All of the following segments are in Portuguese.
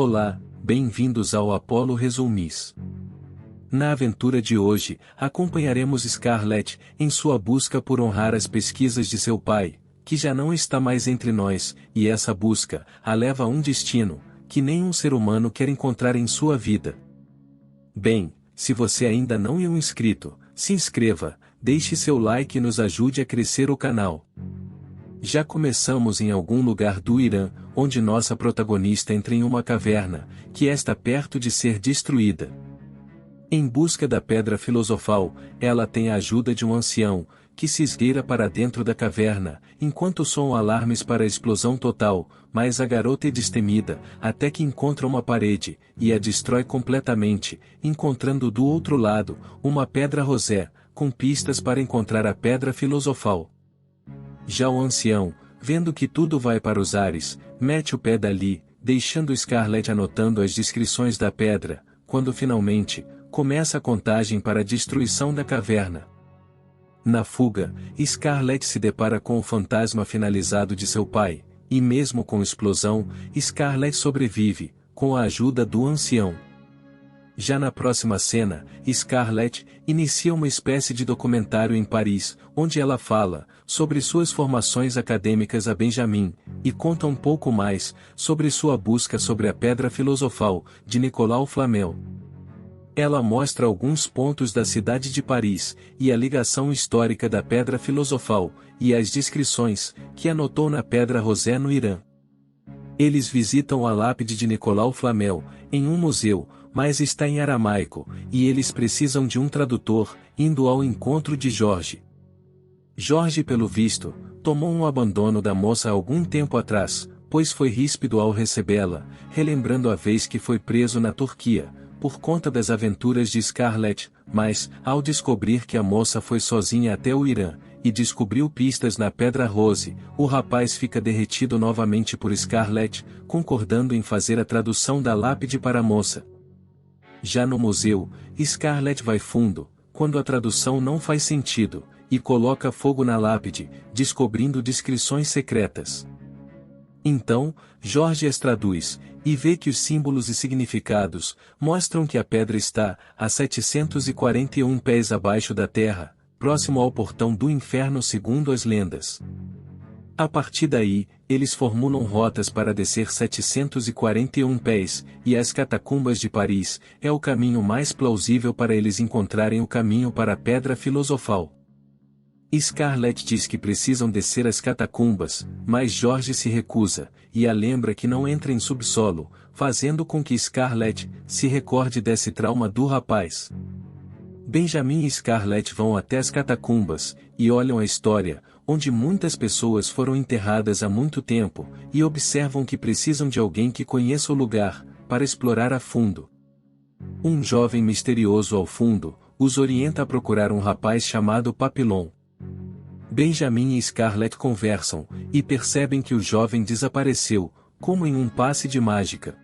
Olá, bem-vindos ao Apollo Resumis. Na aventura de hoje, acompanharemos Scarlett em sua busca por honrar as pesquisas de seu pai, que já não está mais entre nós, e essa busca a leva a um destino que nenhum ser humano quer encontrar em sua vida. Bem, se você ainda não é um inscrito, se inscreva, deixe seu like e nos ajude a crescer o canal. Já começamos em algum lugar do Irã, onde nossa protagonista entra em uma caverna, que está perto de ser destruída. Em busca da pedra filosofal, ela tem a ajuda de um ancião, que se esgueira para dentro da caverna, enquanto soam alarmes para a explosão total, mas a garota é destemida, até que encontra uma parede, e a destrói completamente, encontrando do outro lado, uma pedra rosé, com pistas para encontrar a pedra filosofal. Já o ancião, vendo que tudo vai para os ares, mete o pé dali, deixando Scarlett anotando as descrições da pedra, quando finalmente, começa a contagem para a destruição da caverna. Na fuga, Scarlett se depara com o fantasma finalizado de seu pai, e mesmo com explosão, Scarlett sobrevive, com a ajuda do ancião. Já na próxima cena, Scarlett inicia uma espécie de documentário em Paris, onde ela fala sobre suas formações acadêmicas a Benjamin, e conta um pouco mais sobre sua busca sobre a pedra filosofal, de Nicolau Flamel. Ela mostra alguns pontos da cidade de Paris, e a ligação histórica da pedra filosofal, e as descrições que anotou na pedra rosé no Irã. Eles visitam a lápide de Nicolau Flamel, em um museu, mas está em aramaico, e eles precisam de um tradutor, indo ao encontro de Jorge. Jorge, pelo visto, tomou um abandono da moça há algum tempo atrás, pois foi ríspido ao recebê-la, relembrando a vez que foi preso na Turquia, por conta das aventuras de Scarlett, mas, ao descobrir que a moça foi sozinha até o Irã, e descobriu pistas na Pedra Rose, o rapaz fica derretido novamente por Scarlett, concordando em fazer a tradução da lápide para a moça. Já no museu, Scarlett vai fundo, quando a tradução não faz sentido, e coloca fogo na lápide, descobrindo descrições secretas. Então, Jorge as traduz, e vê que os símbolos e significados mostram que a pedra está a 741 pés abaixo da terra, próximo ao portão do inferno segundo as lendas. A partir daí, eles formulam rotas para descer 741 pés, e as catacumbas de Paris é o caminho mais plausível para eles encontrarem o caminho para a pedra filosofal. Scarlett diz que precisam descer as catacumbas, mas Jorge se recusa, e a lembra que não entra em subsolo, fazendo com que Scarlett se recorde desse trauma do rapaz. Benjamin e Scarlett vão até as catacumbas, e olham a história, onde muitas pessoas foram enterradas há muito tempo, e observam que precisam de alguém que conheça o lugar, para explorar a fundo. Um jovem misterioso ao fundo, os orienta a procurar um rapaz chamado Papillon. Benjamin e Scarlett conversam, e percebem que o jovem desapareceu, como em um passe de mágica.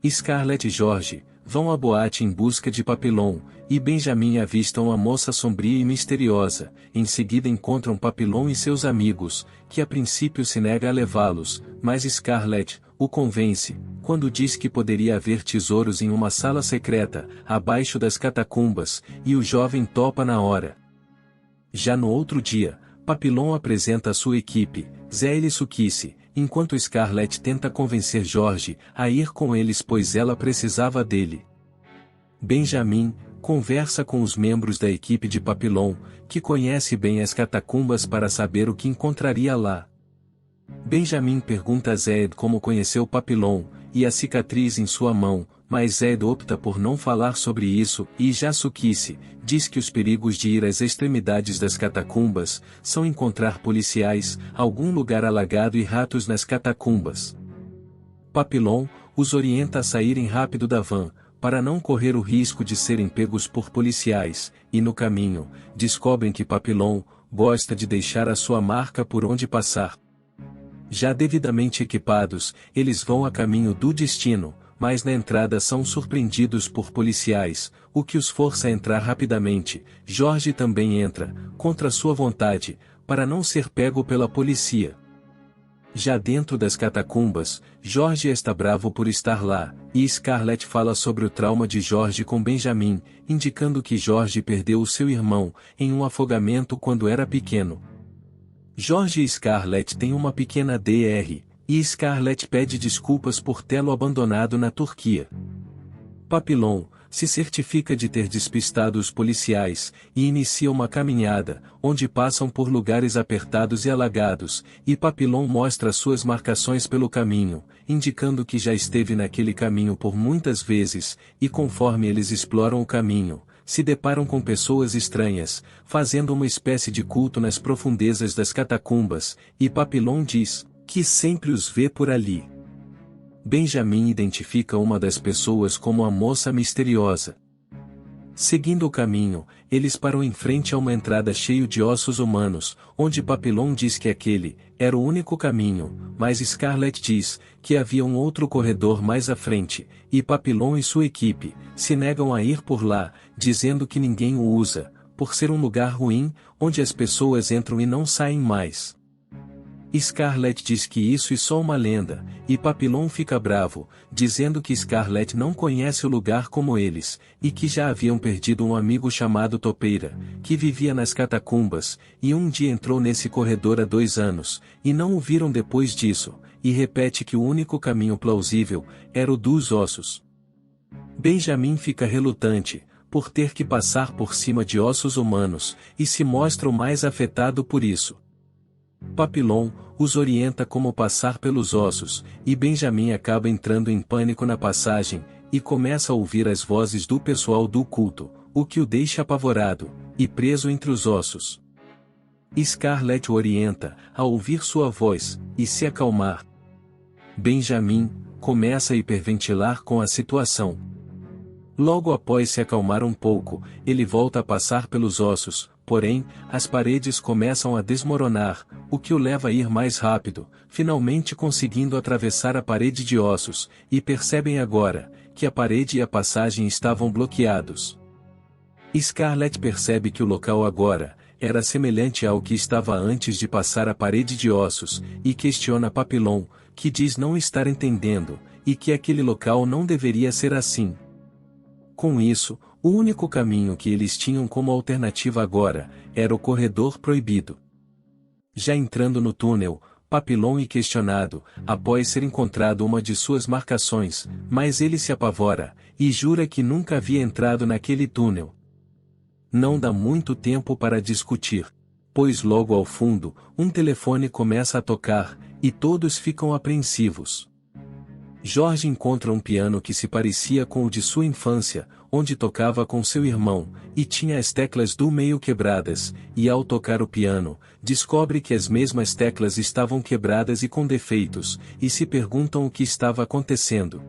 Scarlett e Jorge vão à boate em busca de Papillon, e Benjamin avista uma moça sombria e misteriosa, em seguida encontram Papillon e seus amigos, que a princípio se nega a levá-los, mas Scarlett o convence, quando diz que poderia haver tesouros em uma sala secreta, abaixo das catacumbas, e o jovem topa na hora. Já no outro dia, Papillon apresenta a sua equipe, Zé e Sukice, enquanto Scarlett tenta convencer Jorge a ir com eles pois ela precisava dele. Benjamin conversa com os membros da equipe de Papillon, que conhece bem as catacumbas para saber o que encontraria lá. Benjamin pergunta a Zed como conheceu Papillon, e a cicatriz em sua mão, mas Zed opta por não falar sobre isso, e já Sukice diz que os perigos de ir às extremidades das catacumbas são encontrar policiais, algum lugar alagado e ratos nas catacumbas. Papillon os orienta a saírem rápido da van, para não correr o risco de serem pegos por policiais, e no caminho, descobrem que Papillon gosta de deixar a sua marca por onde passar. Já devidamente equipados, eles vão a caminho do destino, mas na entrada são surpreendidos por policiais, o que os força a entrar rapidamente. Jorge também entra, contra sua vontade, para não ser pego pela polícia. Já dentro das catacumbas, George está bravo por estar lá, e Scarlett fala sobre o trauma de George com Benjamin, indicando que George perdeu o seu irmão, em um afogamento quando era pequeno. George e Scarlett têm uma pequena DR, e Scarlett pede desculpas por tê-lo abandonado na Turquia. Papillon se certifica de ter despistado os policiais, e inicia uma caminhada, onde passam por lugares apertados e alagados, e Papillon mostra suas marcações pelo caminho, indicando que já esteve naquele caminho por muitas vezes, e conforme eles exploram o caminho, se deparam com pessoas estranhas, fazendo uma espécie de culto nas profundezas das catacumbas, e Papillon diz que sempre os vê por ali. Benjamin identifica uma das pessoas como a moça misteriosa. Seguindo o caminho, eles param em frente a uma entrada cheia de ossos humanos, onde Papillon diz que aquele era o único caminho, mas Scarlett diz que havia um outro corredor mais à frente, e Papillon e sua equipe se negam a ir por lá, dizendo que ninguém o usa, por ser um lugar ruim, onde as pessoas entram e não saem mais. Scarlett diz que isso é só uma lenda, e Papillon fica bravo, dizendo que Scarlett não conhece o lugar como eles, e que já haviam perdido um amigo chamado Topeira, que vivia nas catacumbas, e um dia entrou nesse corredor há 2 anos, e não o viram depois disso, e repete que o único caminho plausível era o dos ossos. Benjamin fica relutante, por ter que passar por cima de ossos humanos, e se mostra o mais afetado por isso. Papillon os orienta como passar pelos ossos, e Benjamin acaba entrando em pânico na passagem, e começa a ouvir as vozes do pessoal do culto, o que o deixa apavorado, e preso entre os ossos. Scarlett o orienta a ouvir sua voz, e se acalmar. Benjamin começa a hiperventilar com a situação. Logo após se acalmar um pouco, ele volta a passar pelos ossos, porém, as paredes começam a desmoronar, o que o leva a ir mais rápido, finalmente conseguindo atravessar a parede de ossos, e percebem agora que a parede e a passagem estavam bloqueados. Scarlett percebe que o local agora era semelhante ao que estava antes de passar a parede de ossos, e questiona Papillon, que diz não estar entendendo, e que aquele local não deveria ser assim. Com isso, o único caminho que eles tinham como alternativa agora era o corredor proibido. Já entrando no túnel, Papillon é questionado, após ser encontrado uma de suas marcações, mas ele se apavora, e jura que nunca havia entrado naquele túnel. Não dá muito tempo para discutir, pois logo ao fundo, um telefone começa a tocar, e todos ficam apreensivos. George encontra um piano que se parecia com o de sua infância, onde tocava com seu irmão, e tinha as teclas do meio quebradas, e ao tocar o piano, descobre que as mesmas teclas estavam quebradas e com defeitos, e se perguntam o que estava acontecendo.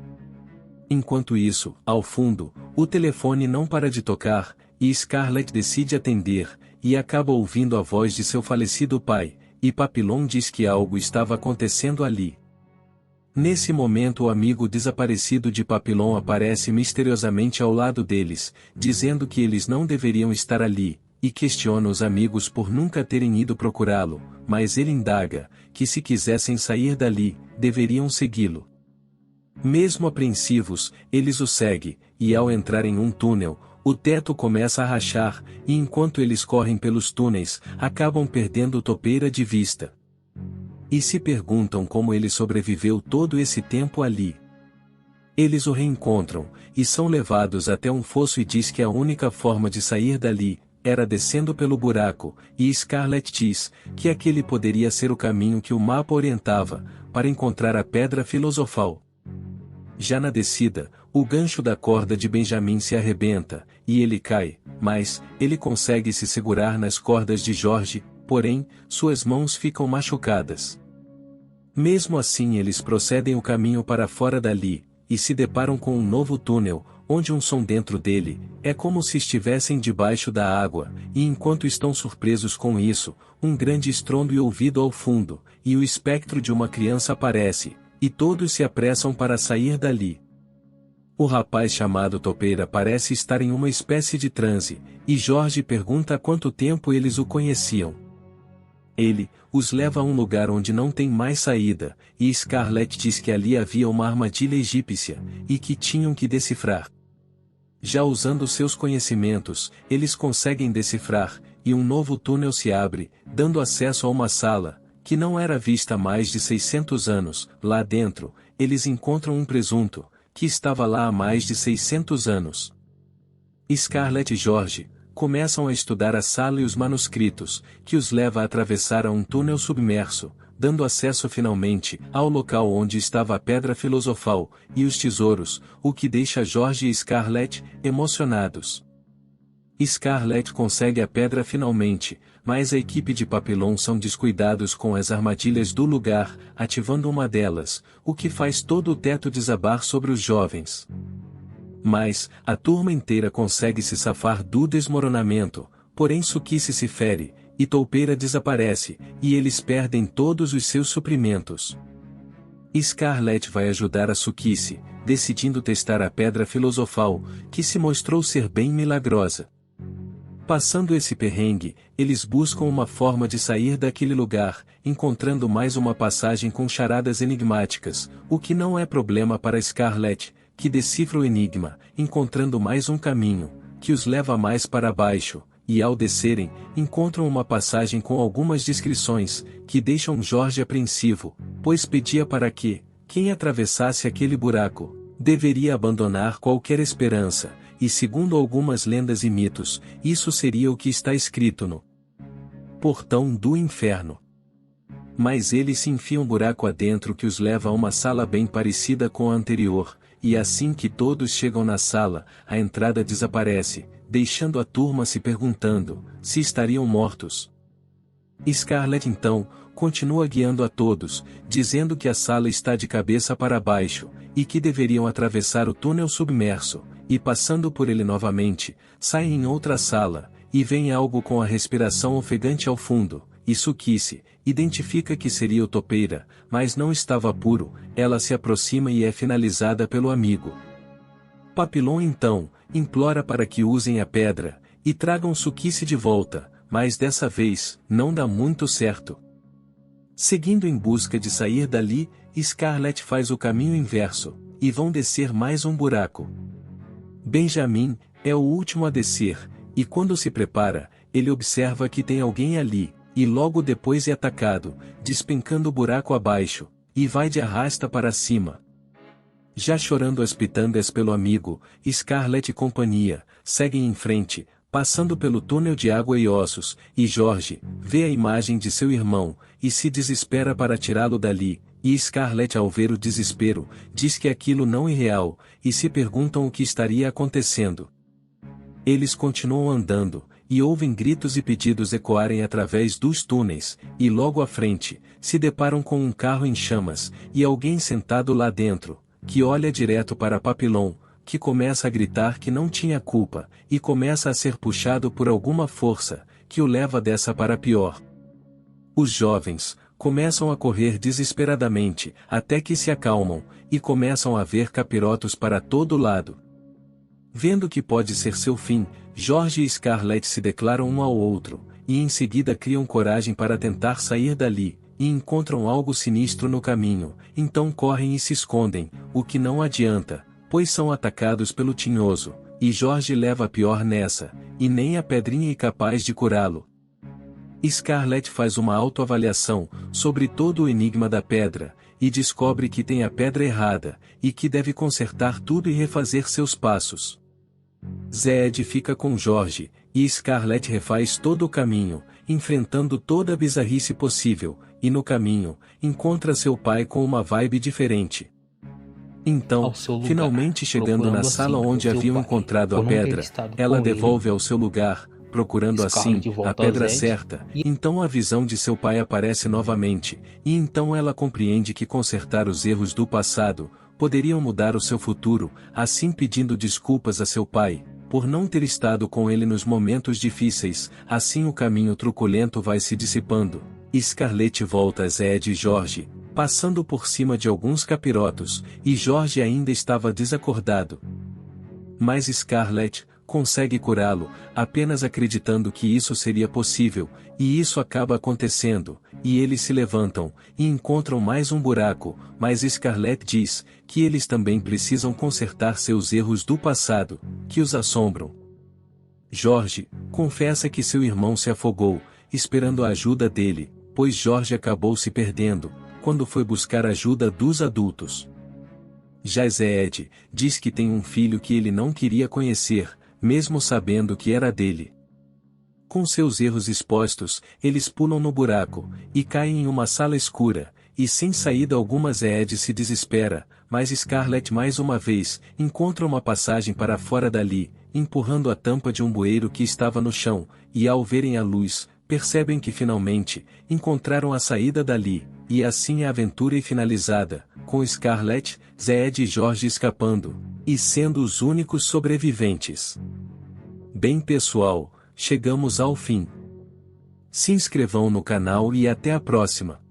Enquanto isso, ao fundo, o telefone não para de tocar, e Scarlett decide atender, e acaba ouvindo a voz de seu falecido pai, e Papillon diz que algo estava acontecendo ali. Nesse momento o amigo desaparecido de Papillon aparece misteriosamente ao lado deles, dizendo que eles não deveriam estar ali, e questiona os amigos por nunca terem ido procurá-lo, mas ele indaga, que se quisessem sair dali, deveriam segui-lo. Mesmo apreensivos, eles o seguem, e ao entrar em um túnel, o teto começa a rachar, e enquanto eles correm pelos túneis, acabam perdendo Topeira de vista. E se perguntam como ele sobreviveu todo esse tempo ali. Eles o reencontram, e são levados até um fosso e diz que a única forma de sair dali, era descendo pelo buraco, e Scarlett diz, que aquele poderia ser o caminho que o mapa orientava, para encontrar a pedra filosofal. Já na descida, o gancho da corda de Benjamin se arrebenta, e ele cai, mas, ele consegue se segurar nas cordas de George, porém, suas mãos ficam machucadas. Mesmo assim eles procedem o caminho para fora dali, e se deparam com um novo túnel, onde um som dentro dele, é como se estivessem debaixo da água, e enquanto estão surpresos com isso, um grande estrondo é ouvido ao fundo, e o espectro de uma criança aparece, e todos se apressam para sair dali. O rapaz chamado Topeira parece estar em uma espécie de transe, e George pergunta há quanto tempo eles o conheciam. Ele os leva a um lugar onde não tem mais saída, e Scarlet diz que ali havia uma armadilha egípcia, e que tinham que decifrar. Já usando seus conhecimentos, eles conseguem decifrar, e um novo túnel se abre, dando acesso a uma sala, que não era vista há mais de 600 anos. Lá dentro, eles encontram um presunto, que estava lá há mais de 600 anos. Scarlet e George começam a estudar a sala e os manuscritos, que os leva a atravessar a um túnel submerso, dando acesso finalmente ao local onde estava a pedra filosofal e os tesouros, o que deixa George e Scarlet emocionados. Scarlet consegue a pedra finalmente, mas a equipe de Papillon são descuidados com as armadilhas do lugar, ativando uma delas, o que faz todo o teto desabar sobre os jovens. Mas, a turma inteira consegue se safar do desmoronamento, porém Tsukisi se fere, e Toupeira desaparece, e eles perdem todos os seus suprimentos. Scarlet vai ajudar a Tsukisi, decidindo testar a pedra filosofal, que se mostrou ser bem milagrosa. Passando esse perrengue, eles buscam uma forma de sair daquele lugar, encontrando mais uma passagem com charadas enigmáticas, o que não é problema para Scarlet, que decifra o enigma, encontrando mais um caminho, que os leva mais para baixo, e ao descerem, encontram uma passagem com algumas descrições, que deixam George apreensivo, pois pedia para que, quem atravessasse aquele buraco, deveria abandonar qualquer esperança, e segundo algumas lendas e mitos, isso seria o que está escrito no Portão do Inferno. Mas eles se enfiam um buraco adentro que os leva a uma sala bem parecida com a anterior, e assim que todos chegam na sala, a entrada desaparece, deixando a turma se perguntando se estariam mortos. Scarlet então continua guiando a todos, dizendo que a sala está de cabeça para baixo, e que deveriam atravessar o túnel submerso, e passando por ele novamente, saem em outra sala, e veem algo com a respiração ofegante ao fundo, e Tsukisi identifica que seria o Toupeira, mas não estava puro. Ela se aproxima e é finalizada pelo amigo. Papillon então implora para que usem a pedra, e tragam Tsukisi de volta, mas dessa vez, não dá muito certo. Seguindo em busca de sair dali, Scarlet faz o caminho inverso, e vão descer mais um buraco. Benjamin é o último a descer, e quando se prepara, ele observa que tem alguém ali, e logo depois é atacado, despencando o buraco abaixo, e vai de arrasta para cima. Já chorando as pitangas pelo amigo, Scarlet e companhia seguem em frente, passando pelo túnel de água e ossos, e George vê a imagem de seu irmão, e se desespera para tirá-lo dali, e Scarlet ao ver o desespero, diz que aquilo não é real, e se perguntam o que estaria acontecendo. Eles continuam andando, e ouvem gritos e pedidos ecoarem através dos túneis, e logo à frente, se deparam com um carro em chamas, e alguém sentado lá dentro, que olha direto para Papillon, que começa a gritar que não tinha culpa, e começa a ser puxado por alguma força, que o leva dessa para pior. Os jovens começam a correr desesperadamente, até que se acalmam, e começam a ver capirotos para todo lado. Vendo que pode ser seu fim, George e Scarlet se declaram um ao outro, e em seguida criam coragem para tentar sair dali, e encontram algo sinistro no caminho, então correm e se escondem, o que não adianta, pois são atacados pelo tinhoso, e George leva a pior nessa, e nem a pedrinha é capaz de curá-lo. Scarlet faz uma autoavaliação sobre todo o enigma da pedra, e descobre que tem a pedra errada, e que deve consertar tudo e refazer seus passos. Zed fica com George, e Scarlet refaz todo o caminho, enfrentando toda a bizarrice possível, e no caminho, encontra seu pai com uma vibe diferente. Então, finalmente chegando na sala onde haviam encontrado a pedra, ela devolve ao seu lugar, procurando assim a pedra certa, então a visão de seu pai aparece novamente, e então ela compreende que consertar os erros do passado poderiam mudar o seu futuro, assim pedindo desculpas a seu pai, por não ter estado com ele nos momentos difíceis. Assim o caminho truculento vai se dissipando. Scarlet volta a Zed e George, passando por cima de alguns capirotos, e George ainda estava desacordado. Mas Scarlet consegue curá-lo, apenas acreditando que isso seria possível, e isso acaba acontecendo, e eles se levantam, e encontram mais um buraco, mas Scarlett diz, que eles também precisam consertar seus erros do passado, que os assombram. George confessa que seu irmão se afogou, esperando a ajuda dele, pois George acabou se perdendo, quando foi buscar ajuda dos adultos. Já Zed diz que tem um filho que ele não queria conhecer, mesmo sabendo que era dele. Com seus erros expostos, eles pulam no buraco, e caem em uma sala escura, e sem saída alguma Zed se desespera, mas Scarlett mais uma vez, encontra uma passagem para fora dali, empurrando a tampa de um bueiro que estava no chão, e ao verem a luz, percebem que finalmente, encontraram a saída dali, e assim a aventura é finalizada, com Scarlett, Zed e George escapando, e sendo os únicos sobreviventes. Bem pessoal, chegamos ao fim. Se inscrevam no canal e até a próxima.